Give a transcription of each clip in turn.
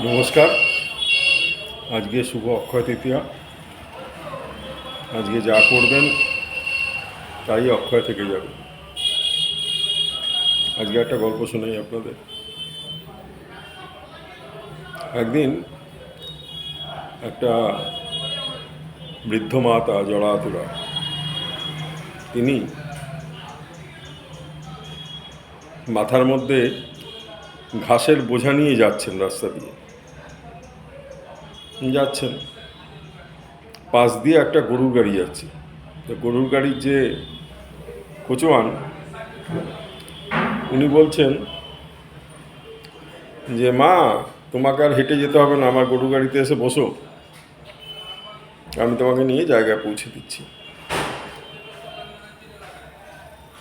নমস্কার। আজকে শুভ অক্ষয় তৃতীয়া। আজকে যা করবেন তাই অক্ষয় থেকে যাবে। আজকে একটা গল্প শোনাই আপনাদের। একদিন একটা বৃদ্ধ মাতা জড়াতুরা, তিনি মাথার মধ্যে ঘাসের বোঝা নিয়ে যাচ্ছেন, রাস্তা দিয়ে যাচ্ছেন। পাশ দিয়ে একটা গরুর গাড়ি যাচ্ছে। তো গরুর গাড়ির যে কোচওয়ান, উনি বলছেন যে মা, তোমাকে আর হেঁটে যেতে হবে না, আমার গরুর গাড়িতে এসে বসো, আমি তোমাকে নিয়ে জায়গায় পৌঁছে দিচ্ছি।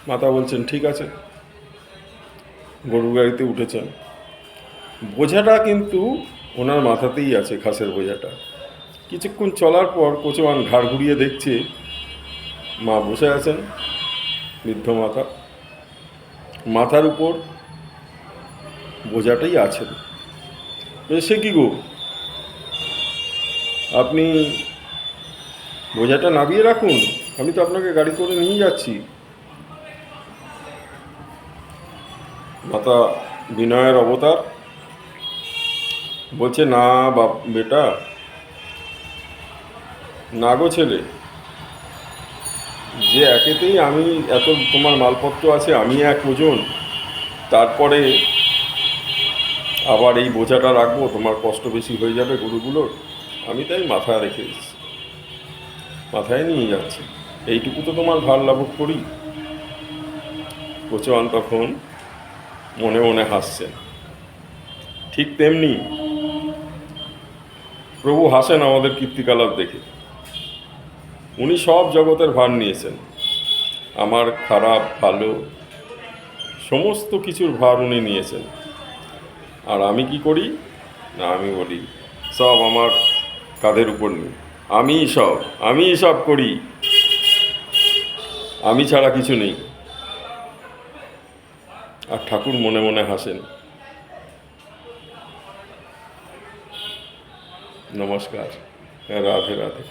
মাতা বলছেন ঠিক আছে। গরুর গাড়িতে উঠেছেন। বোঝাটা কিন্তু ওনার মাথাতেই আছে, ঘাসের বোঝাটা। কিছুক্ষণ চলার পর কোচওয়ান ঘাড় ঘুরিয়ে দেখছে মা বসে আছেন, বৃদ্ধ মাতা, মাথার উপর বোঝাটাই আছেন। সে কি গো, আপনি বোঝাটা নামিয়ে রাখুন, আমি তো আপনাকে গাড়ি করে নিয়ে যাচ্ছি। মাতা বিনয়ের অবতার, বলছে না বাপ বেটা, না গো ছেলে, যে একেতেই আমি এত তোমার মালপত্র আছে, আমি এক ওজন, তারপরে আবার এই বোঝাটা রাখবো, তোমার কষ্ট বেশি হয়ে যাবে গরুগুলোর, আমি তাই মাথায় রেখে দিচ্ছি, মাথায় নিয়ে যাচ্ছি, এইটুকু তো তোমার ভার লাভ করি। কোচওয়ান তখন মনে মনে হাসছেন। ঠিক তেমনি প্রভু হাসেন আমাদের কীর্তিকলাপ দেখে। উনি সব জগতের ভার নিয়েছেন, আমার খারাপ ভালো সমস্ত কিছুর ভার উনি নিয়েছেন। আর আমি কি করি না, আমি বলি সব আমার কাঁধের উপর নিই, আমিই সব করি, আমি ছাড়া কিছু নেই। আর ঠাকুর মনে মনে হাসেন। নমস্কার, রাধে রাধে।